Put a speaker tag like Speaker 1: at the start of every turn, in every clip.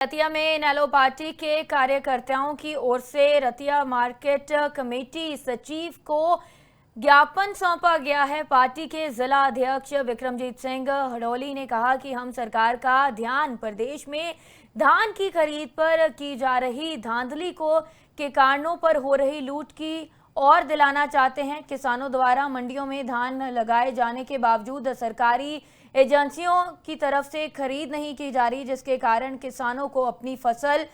Speaker 1: रतिया में इनेलो पार्टी के कार्यकर्ताओं की ओर से रतिया मार्केट कमेटी सचिव को ज्ञापन सौंपा गया है। पार्टी के जिला अध्यक्ष विक्रमजीत सिंह हड़ौली ने कहा कि हम सरकार का ध्यान प्रदेश में धान की खरीद पर की जा रही धांधली को के कारणों पर हो रही लूट की और दिलाना चाहते हैं। किसानों द्वारा मंडियों में धान लगाए जाने के बावजूद सरकारी एजेंसियों की तरफ से खरीद नहीं की जा रही, जिसके कारण किसानों को अपनी फसल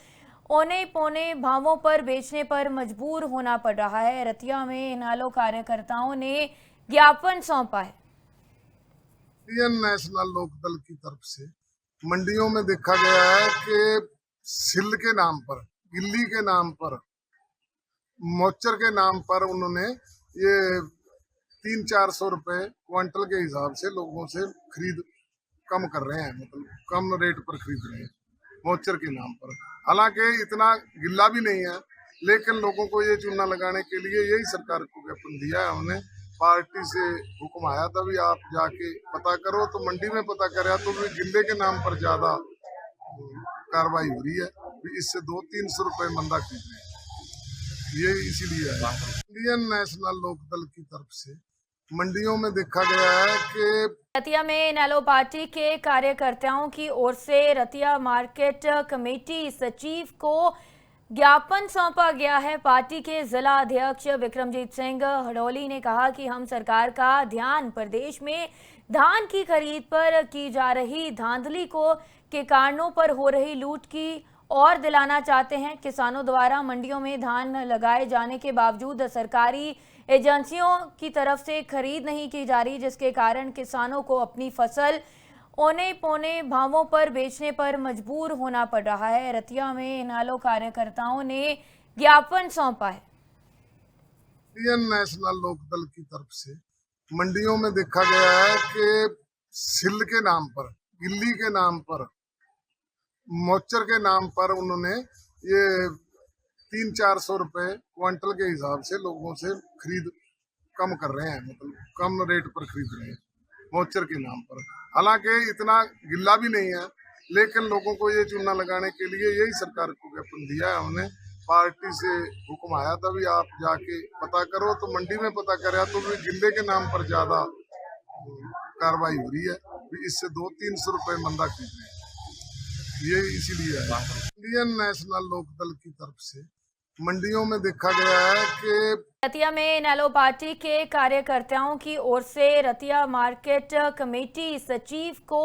Speaker 1: औने पौने भावों पर बेचने पर मजबूर होना पड़ रहा है। रतिया में इनेलो कार्यकर्ताओं ने ज्ञापन सौंपा है।
Speaker 2: इंडियन नेशनल लोकदल की तरफ से मंडियों में देखा गया है कि सिल के नाम पर, गिल्ली के नाम पर, मोचर के नाम पर उन्होंने ये 300-400 रुपए क्विंटल के हिसाब से लोगों से खरीद कम कर रहे हैं, मतलब कम रेट पर खरीद रहे हैं मोचर के नाम पर। हालांकि इतना गिल्ला भी नहीं है, लेकिन लोगों को ये चूना लगाने के लिए यही सरकार को ज्ञापन दिया है। हमने पार्टी से हुक्म आया था भी आप जाके पता करो, तो मंडी में पता कराया तो भी गिल्ले के नाम पर ज्यादा कार्रवाई हो रही है। इससे 200-300 रुपए मंदा खरीद रहे हैं, ये इसीलिए है। इंडियन नेशनल लोकदल की तरफ से मंडियों में देखा गया है कि
Speaker 1: रतिया में इनेलो पार्टी के कार्यकर्ताओं की ओर से रतिया मार्केट कमेटी सचिव को ज्ञापन सौंपा गया है। पार्टी के जिला अध्यक्ष विक्रमजीत सिंह हड़ौली ने कहा कि हम सरकार का ध्यान प्रदेश में धान की खरीद पर की जा रही धांधली को के कारणों पर हो रही लूट की और दिलाना चाहते हैं। किसानों द्वारा मंडियों में धान लगाए जाने के बावजूद सरकारी एजेंसियों की तरफ से खरीद नहीं की जा रही, जिसके कारण किसानों को अपनी फसल औने पौने भावों पर बेचने पर मजबूर होना पड़ रहा है। रतिया में इनेलो कार्यकर्ताओं ने ज्ञापन सौंपा है।
Speaker 2: इंडियन नेशनल लोकदल की तरफ से मंडियों में देखा गया है कि सिल के नाम पर, गिल्ली के नाम पर, मोचर के नाम पर उन्होंने ये 300-400 रुपए क्विंटल के हिसाब से लोगों से खरीद कम कर रहे हैं, मतलब कम रेट पर खरीद रहे हैं मोचर के नाम पर। हालांकि इतना गिल्ला भी नहीं है, लेकिन लोगों को ये चूना लगाने के लिए यही सरकार को ज्ञापन दिया है। हमने पार्टी से हुक्म आया था भी आप जाके पता करो, तो मंडी में पता कराया तो भी गिल्ले के नाम पर ज्यादा कार्रवाई हो रही है। इससे 200-300 रुपए मंदा खरीद रहे हैं, ये इसीलिए है। इंडियन नेशनल लोकदल की तरफ से मंडियों में देखा गया है कि
Speaker 1: रतिया में इनेलो पार्टी के कार्यकर्ताओं की ओर से रतिया मार्केट कमेटी सचिव को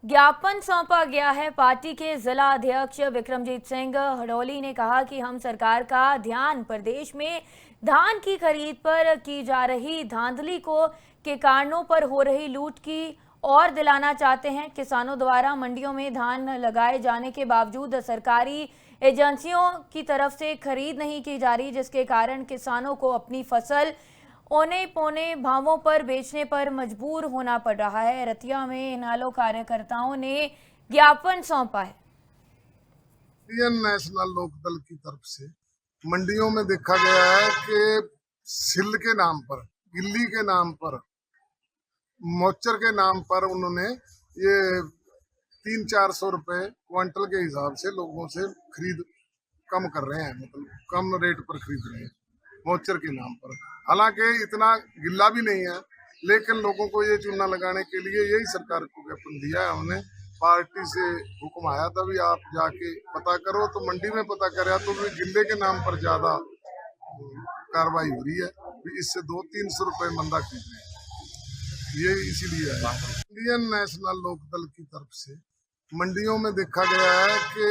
Speaker 1: ज्ञापन सौंपा गया है। पार्टी के जिला अध्यक्ष विक्रमजीत सिंह हड़ौली ने कहा कि हम सरकार का ध्यान प्रदेश में धान की खरीद पर की जा रही धांधली को के कारणों पर हो रही लूट की और दिलाना चाहते हैं। किसानों द्वारा मंडियों में धान लगाए जाने के बावजूद सरकारी एजेंसियों की तरफ से खरीद नहीं की जा रही, जिसके कारण किसानों को अपनी फसल औने पौने भावों पर बेचने पर मजबूर होना पड़ रहा है। रतिया में इनेलो कार्यकर्ताओं ने ज्ञापन सौंपा है।
Speaker 2: इंडियन नेशनल लोकदल की तरफ से मंडियों में देखा गया है कि सिल के नाम पर, गिल्ली के नाम पर, मोचर के नाम पर उन्होंने ये 300-400 रुपए क्विंटल के हिसाब से लोगों से खरीद कम कर रहे हैं, मतलब कम रेट पर खरीद रहे हैं मोचर के नाम पर। हालांकि इतना गिल्ला भी नहीं है, लेकिन लोगों को ये चूना लगाने के लिए यही सरकार को ज्ञापन दिया है। हमने पार्टी से हुक्म आया था भी आप जाके पता करो, तो मंडी में पता कराया तो भी गिल्ले के नाम पर ज्यादा कार्रवाई हो रही है। इससे 200-300 रुपए मंदा खरीद रहे हैं, ये इसीलिए है। इंडियन नेशनल लोकदल की तरफ से मंडियों में देखा गया है कि